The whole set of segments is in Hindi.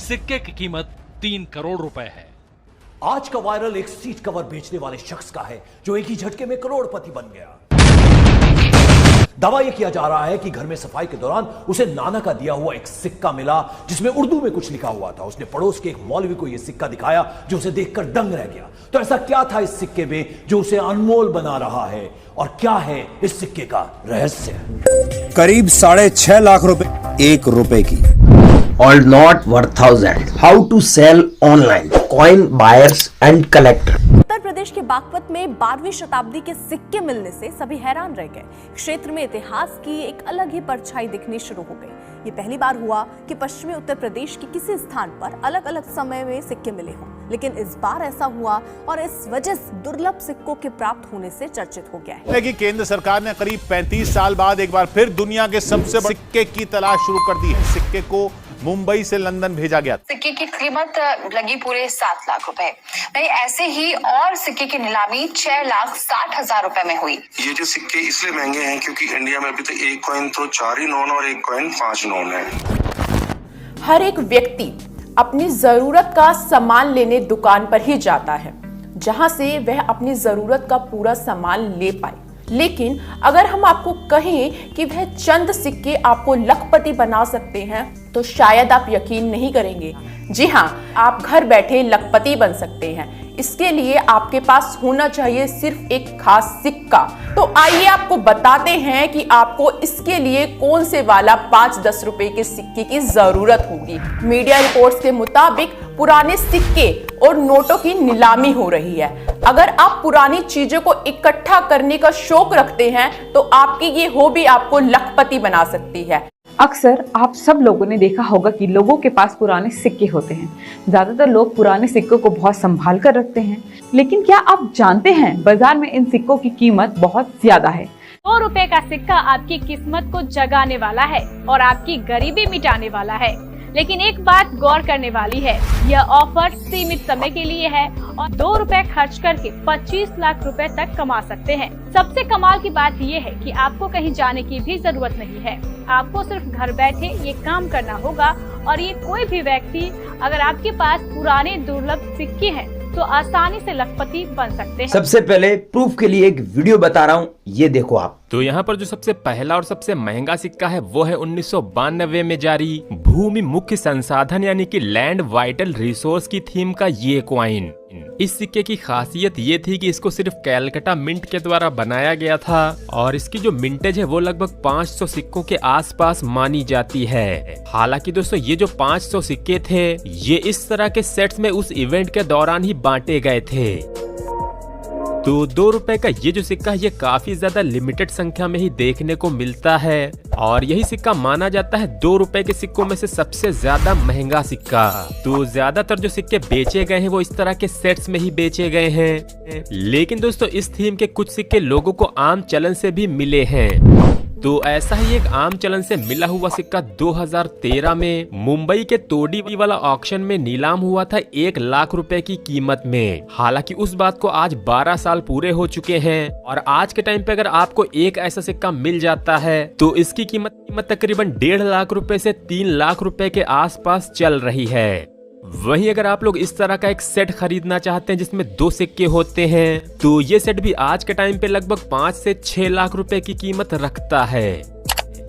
सिक्के की कीमत 3 करोड़ रुपए है। आज का वायरल एक सीट कवर बेचने वाले शख्स का है जो एक ही झटके में करोड़पति बन गया। दावा यह किया जा रहा है कि घर में सफाई के दौरान उसे नाना का दिया हुआ एक सिक्का मिला जिसमें उर्दू में कुछ लिखा हुआ था। उसने पड़ोस के एक मौलवी को यह सिक्का दिखाया जो उसे देखकर दंग रह गया। तो ऐसा क्या था इस सिक्के में जो उसे अनमोल बना रहा है और क्या है इस सिक्के का रहस्य? करीब 6.5 लाख रुपए 1 रुपए की। All not worth 1000. How to sell online? Coin buyers and collector. Uttar Pradesh के बागपत में 12वीं शताब्दी के सिक्के मिलने से सभी हैरान रह गए। क्षेत्र में इतिहास की एक अलग ही परछाई दिखनी शुरू हो गई। ये पहली बार हुआ कि पश्चिमी उत्तर प्रदेश के किसी स्थान पर अलग अलग समय में सिक्के मिले हों, लेकिन इस बार ऐसा हुआ और इस वजह से दुर्लभ सिक्कों के प्राप्त होने से चर्चित हो गया है। कि केंद्र सरकार ने करीब 35 साल बाद एक बार फिर दुनिया के सबसे बड़े सिक्के की तलाश शुरू कर दी है। सिक्के को मुंबई से लंदन भेजा गया। सिक्के की कीमत लगी पूरे 7 लाख रुपए। नहीं, ऐसे ही और सिक्के की नीलामी 6,60,000 रुपए में हुई। ये जो सिक्के इसलिए महंगे हैं क्योंकि इंडिया में अभी तक एक कॉइन तो 4 ही नॉन और एक कॉइन 5 नॉन है। हर एक व्यक्ति अपनी जरूरत का सामान लेने दुकान पर ही जाता है जहां से वह अपनी जरूरत का पूरा सामान ले पाए। लेकिन अगर हम आपको कहें कि वह चंद सिक्के आपको लखपति बना सकते हैं तो शायद आप यकीन नहीं करेंगे। जी हाँ, आप घर बैठे लखपति बन सकते हैं। इसके लिए आपके पास होना चाहिए सिर्फ एक खास सिक्का। तो आइए आपको बताते हैं कि आपको इसके लिए कौन से वाला 5-10 रुपए के सिक्के की जरूरत होगी। मीडिया रिपोर्ट्स के मुताबिक पुराने सिक्के और नोटों की नीलामी हो रही है। अगर आप पुरानी चीजों को इकट्ठा करने का शौक रखते हैं तो आपकी ये हॉबी आपको लखपति बना सकती है। अक्सर आप सब लोगों ने देखा होगा कि लोगों के पास पुराने सिक्के होते हैं। ज्यादातर लोग पुराने सिक्कों को बहुत संभाल कर रखते हैं, लेकिन क्या आप जानते हैं बाजार में इन सिक्कों की कीमत बहुत ज्यादा है। 2 रुपए का सिक्का आपकी किस्मत को जगाने वाला है और आपकी गरीबी मिटाने वाला है। लेकिन एक बात गौर करने वाली है, यह ऑफर सीमित समय के लिए है और 2 रुपए खर्च करके 25 लाख रुपए तक कमा सकते हैं। सबसे कमाल की बात यह है कि आपको कहीं जाने की भी जरूरत नहीं है। आपको सिर्फ घर बैठे ये काम करना होगा और ये कोई भी व्यक्ति, अगर आपके पास पुराने दुर्लभ सिक्के हैं तो आसानी से लखपति बन सकते हैं। सबसे पहले प्रूफ के लिए एक वीडियो बता रहा हूँ, ये देखो आप। तो यहाँ पर जो सबसे पहला और सबसे महंगा सिक्का है वो है 1992 में जारी भूमि मुख्य संसाधन यानी कि लैंड वाइटल रिसोर्स की थीम का ये कॉइन। इस सिक्के की खासियत ये थी कि इसको सिर्फ कैलकटा मिंट के द्वारा बनाया गया था और इसकी जो मिंटेज है वो लगभग 500 सिक्कों के आसपास मानी जाती है। हालांकि दोस्तों ये जो 500 सिक्के थे ये इस तरह के सेट्स में उस इवेंट के दौरान ही बांटे गए थे। तो 2 रुपए का ये जो सिक्का है ये काफी ज्यादा लिमिटेड संख्या में ही देखने को मिलता है और यही सिक्का माना जाता है 2 रुपए के सिक्कों में से सबसे ज्यादा महंगा सिक्का। तो ज्यादातर जो सिक्के बेचे गए हैं वो इस तरह के सेट्स में ही बेचे गए हैं, लेकिन दोस्तों इस थीम के कुछ सिक्के लोगों को आम चलन से भी मिले हैं। तो ऐसा ही एक आम चलन से मिला हुआ सिक्का 2013 में मुंबई के तोड़ी वाला ऑक्शन में नीलाम हुआ था 1 लाख रुपए की कीमत में। हालांकि उस बात को आज 12 साल पूरे हो चुके हैं और आज के टाइम पे अगर आपको एक ऐसा सिक्का मिल जाता है तो इसकी कीमत तकरीबन 1.5 लाख रुपए से 3 लाख रुपए के आसपास चल रही है। वहीं अगर आप लोग इस तरह का एक सेट खरीदना चाहते हैं जिसमें 2 सिक्के होते हैं तो ये सेट भी आज के टाइम पे लगभग 5 से 6 लाख रुपए की कीमत रखता है।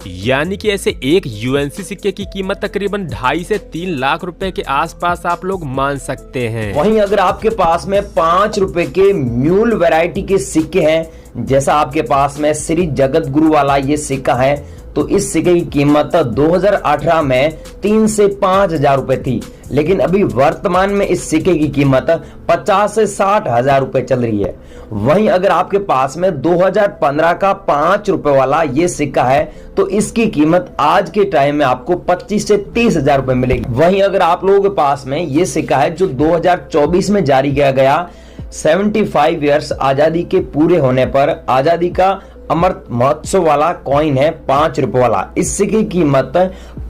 यानी कि ऐसे एक यूएनसी सिक्के की कीमत तकरीबन 2.5 से 3 लाख रुपए के आसपास आप लोग मान सकते हैं। वहीं अगर आपके पास में 5 रुपए के म्यूल वैरायटी के सिक्के हैं, जैसा आपके पास में श्री जगत गुरु वाला ये सिक्का है, तो इस सिक्के की कीमत 2018 में 3 से 5 हजार रुपए थी, लेकिन अभी वर्तमान में इस सिक्के की कीमत 50 से 60 हजार रुपए चल रही है। वहीं अगर आपके पास में 2015 का 5 रुपए वाला ये सिक्का है तो इसकी कीमत आज के टाइम में आपको 25 से 30 हजार रुपए मिलेगी। वहीं अगर आप लोगों के पास में ये सिक्का है जो 2024 में जारी किया गया 75 ईयर्स आजादी के पूरे होने पर आजादी का अमृत महोत्सव वाला कॉइन है 5 रुपए वाला, इस सिक्के की कीमत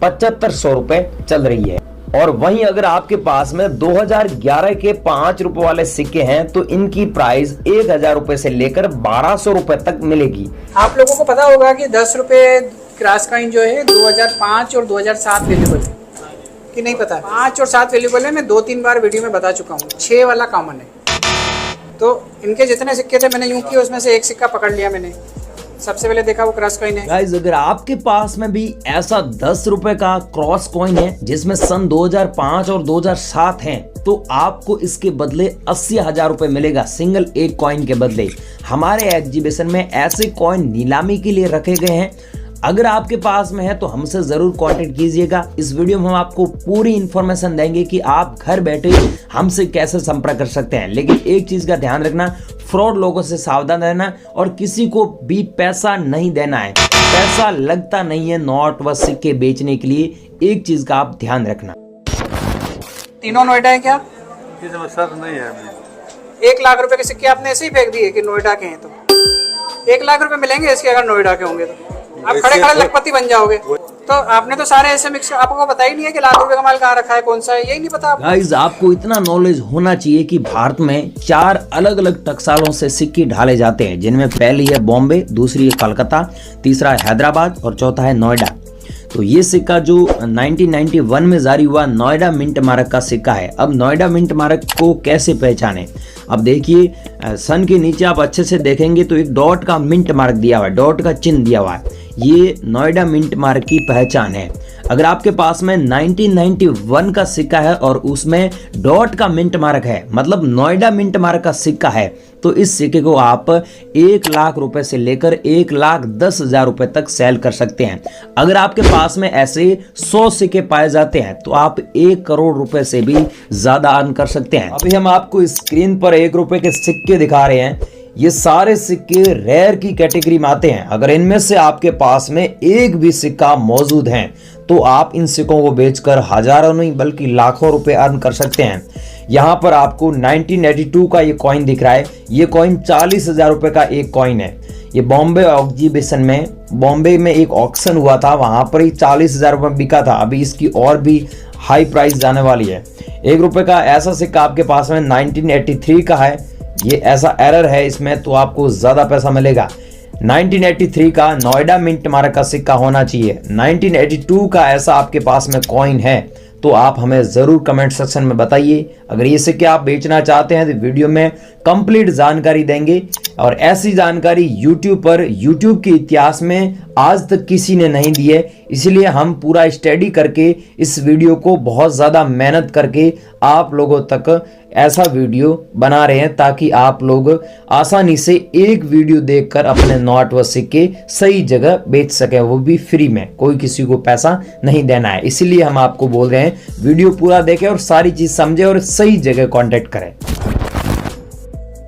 7500 रुपए चल रही है। और वहीं अगर आपके पास में 2011 के 5 रुपए वाले सिक्के हैं तो इनकी प्राइस 1000 रुपए से लेकर 1200 रुपए तक मिलेगी। आप लोगों को पता होगा कि 10 रुपए क्रॉस कॉइन जो है 2005 और 2007 अवेलेबल है। कि नहीं पता है? 5 और 7 वैल्यूएबल है, मैं 2-3 बार वीडियो में बता चुका हूँ। 6 वाला कॉमन है। तो इनके जितने सिक्के थे मैंने यूं किया, उसमें से एक सिक्का पकड़ लिया मैंने। सबसे पहले देखा वो क्रॉस कॉइन है। गाइस अगर आपके पास में भी ऐसा 10 रुपए का क्रॉस कॉइन है जिसमें सन 2005 और 2007 हैं, तो आपको इसके बदले 80,000 रुपए मिलेगा सिंगल एक कॉइन के बदले। हमारे एग्जीबिशन में ऐसे कॉइन नीलामी के लिए रखे गए हैं। अगर आपके पास में है तो हमसे जरूर कांटेक्ट कीजिएगा। इस वीडियो में हम आपको पूरी इंफॉर्मेशन देंगे कि आप घर बैठे हमसे कैसे संपर्क कर सकते हैं। लेकिन एक चीज का ध्यान रखना, फ्रॉड लोगों से सावधान रहना और किसी को भी पैसा नहीं देना है। पैसा लगता नहीं है नोट व सिक्के बेचने के लिए, एक चीज का आप ध्यान रखना। तीनों नोएडा है क्या? सर नहीं है। 1 लाख रुपए के सिक्के आपने ऐसे ही फेंक दिए कि नोएडा के हैं? तो 1 लाख रुपए मिलेंगे इसके अगर नोएडा के होंगे तो आप खड़े खड़े लखपति बन जाओगे। तो आपने तो सारे ऐसे मिक्स, आपको पता ही नहीं है कि लाख रुपए का माल कहाँ रखा है, कौन सा है, यही नहीं पता। गाइस आपको इतना नॉलेज होना चाहिए कि भारत में 4 अलग अलग टकसालों से सिक्के ढाले जाते हैं, जिनमें पहली है बॉम्बे, दूसरी है कलकत्ता, तीसरा है हैदराबाद और चौथा है नोएडा। तो ये सिक्का जो 1991 में जारी हुआ नोएडा मिंट मार्क का सिक्का है। अब नोएडा मिंट मार्क को कैसे पहचाने? अब देखिए सन के नीचे आप अच्छे से देखेंगे तो एक डॉट का मिंट मार्क दिया हुआ है, डॉट का चिन्ह दिया हुआ है। ये नोएडा मिंट मार्क की पहचान है। अगर आपके पास में 1991 का सिक्का है और उसमें डॉट का मिंट मार्क है, मतलब नोएडा मिंट मार्क का सिक्का है, तो इस सिक्के को आप 1 लाख रुपए से लेकर 1,10,000 रुपए तक सेल कर सकते हैं। अगर आपके पास में ऐसे 100 सिक्के पाए जाते हैं तो आप 1 करोड़ रुपए से भी ज्यादा अर्न कर सकते हैं। अभी हम आपको स्क्रीन पर 1 रुपए के सिक्के दिखा रहे हैं। ये सारे सिक्के रेयर की कैटेगरी में आते हैं। अगर इनमें से आपके पास में एक भी सिक्का मौजूद है तो आप इन सिक्कों को बेचकर हजारों नहीं बल्कि लाखों रुपए अर्न कर सकते हैं। यहाँ पर आपको 1982 का ये कॉइन दिख रहा है। ये कॉइन 40,000 रुपए का एक कॉइन है। ये बॉम्बे एग्जीबिशन में, बॉम्बे में एक ऑक्शन हुआ था, वहां पर ही 40,000 रुपए बिका था। अभी इसकी और भी हाई प्राइस जाने वाली है। 1 रुपए का ऐसा सिक्का आपके पास में 1983 का है। ये ऐसा एरर है इसमें, तो आपको ज्यादा पैसा मिलेगा। 1983 का नोएडा मिंट मार्क का सिक्का होना चाहिए। 1982 का ऐसा आपके पास में कॉइन है तो आप हमें जरूर कमेंट सेक्शन में बताइए। अगर ये सिक्के आप बेचना चाहते हैं तो वीडियो में कंप्लीट जानकारी देंगे। और ऐसी जानकारी YouTube पर, YouTube के इतिहास में आज तक किसी ने नहीं दी है, इसलिए हम पूरा स्टडी करके इस वीडियो को बहुत ज़्यादा मेहनत करके आप लोगों तक ऐसा वीडियो बना रहे हैं ताकि आप लोग आसानी से एक वीडियो देखकर अपने नोट व सिक्के सही जगह बेच सकें, वो भी फ्री में, कोई किसी को पैसा नहीं देना है। इसीलिए हम आपको बोल रहे हैं वीडियो पूरा देखें और सारी चीज़ समझें और सही जगह कॉन्टेक्ट करें।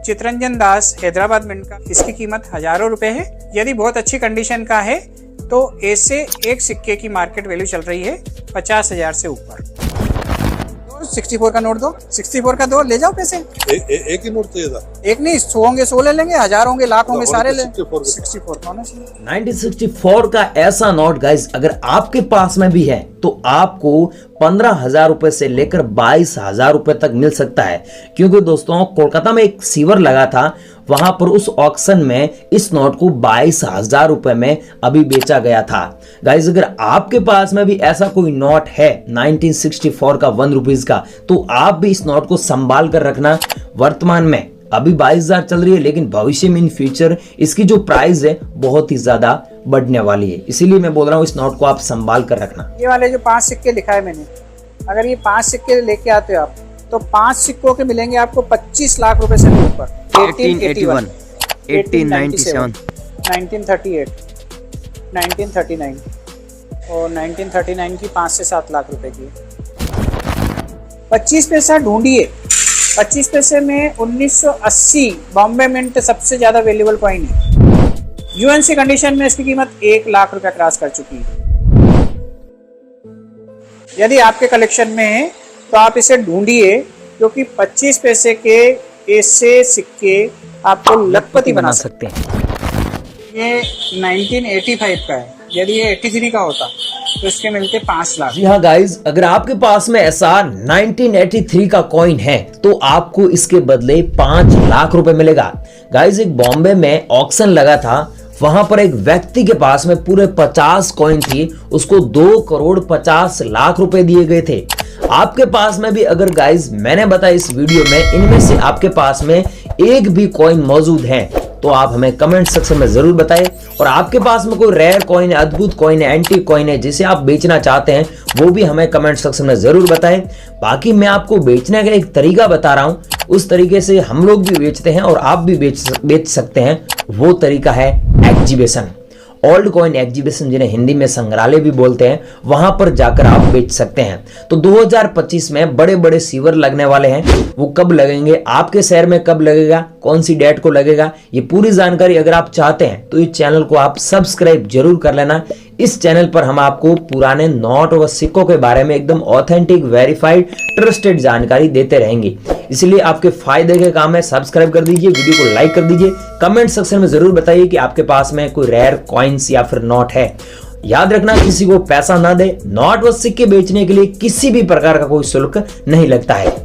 चितरंजन दास हैदराबाद मिंट का, इसकी कीमत हजारों रुपए है। यदि बहुत अच्छी कंडीशन का है तो ऐसे एक सिक्के की मार्केट वैल्यू चल रही है 50,000 से ऊपर। 64 का नोट दो, 64 का दो, ले जाओ पैसे। एक ही नोट चाहिए था? एक नहीं, 100 होंगे, 100 ले लेंगे, 1000 होंगे, लाख होंगे, सारे ले। 64 का होना चाहिए। 1964 का ऐसा नोट गाइस अगर आपके पास में भी है तो आपको 15,000 रुपए से लेकर 22,000 रुपए तक मिल सकता है। क्योंकि दोस्तों कोलकाता में एक सीवर लगा था, वहां पर उस ऑक्शन में इस नोट को 22,000 रुपए में अभी बेचा गया था। गाइस अगर आपके पास में भी ऐसा कोई नोट है 1964 का 1 रुपीज का, तो आप भी इस नोट को संभाल कर रखना। वर्तमान में अभी 22,000 चल रही है, लेकिन भविष्य में इन फ्यूचर इसकी जो प्राइस है बहुत ही ज्यादा बढ़ने वाली है। इसीलिए मैं बोल रहा हूँ इस नोट को आप संभाल कर रखना। ये वाले जो 5 सिक्के लिखा है मैंने, अगर ये 5 सिक्के लेके आते हो आप तो 5 सिक्कों के मिलेंगे आपको 25 लाख रुपए से ऊपर। 1881, 1897, 1938, 1939 और 1939 की 5 से 7 लाख रुपए की। 25 पैसा ढूंढिए। 25 पैसे में 1980 बॉम्बे मिंट सबसे ज्यादा वैल्यूएबल कॉइन है। यूएनसी कंडीशन में इसकी कीमत 1 लाख रुपए क्रॉस कर चुकी है। यदि आपके कलेक्शन में है तो आप इसे ढूंढिए, क्योंकि 25 पैसे के ऐसे सिक्के आपको लखपति बना सकते हैं। ये 1985 का है। यदि ये 83 का होता तो इसके मिलते 5 लाख। जी हाँ गाइज, अगर आपके पास में ऐसा 1983 का कॉइन है तो आपको इसके बदले 5 लाख रुपए मिलेगा। गाइज एक बॉम्बे में ऑक्शन लगा था, वहां पर एक व्यक्ति के पास में पूरे 50 कॉइन थी, उसको 2,50,00,000 रुपए दिए गए थे। आपके पास में भी अगर गाइस मैंने बताया इस वीडियो में इनमें से आपके पास में एक भी कॉइन मौजूद है तो आप हमें कमेंट सेक्शन में जरूर बताएं। और आपके पास में कोई रेयर कॉइन है, अद्भुत कॉइन है, एंटी कॉइन है जिसे आप बेचना चाहते हैं वो भी हमें कमेंट सेक्शन में जरूर बताएं। बाकी मैं आपको बेचने का एक तरीका बता रहा हूं, उस तरीके से हम लोग भी बेचते हैं और आप भी बेच सकते हैं। वो तरीका है एग्जीबिशन, ओल्ड कॉइन एग्जीबिशन, जिन्हें हिंदी में संग्रहालय भी बोलते हैं, वहां पर जाकर आप बेच सकते हैं। तो 2025 में बड़े बड़े सीवर लगने वाले हैं, वो कब लगेंगे, आपके शहर में कब लगेगा, कौन सी डेट को लगेगा, ये पूरी जानकारी अगर आप चाहते हैं तो इस चैनल को आप सब्सक्राइब जरूर कर लेना। इस चैनल पर हम आपको पुराने नोट व सिक्कों के बारे में एकदम ऑथेंटिक, वेरीफाइड, ट्रस्टेड जानकारी देते रहेंगे, इसलिए आपके फायदे के काम है। सब्सक्राइब कर दीजिए, वीडियो को लाइक कर दीजिए, कमेंट सेक्शन में जरूर बताइए कि आपके पास में कोई रेयर कॉइन्स या फिर नोट है। याद रखना, किसी को पैसा ना दे, नोट व सिक्के बेचने के लिए किसी भी प्रकार का कोई शुल्क नहीं लगता है।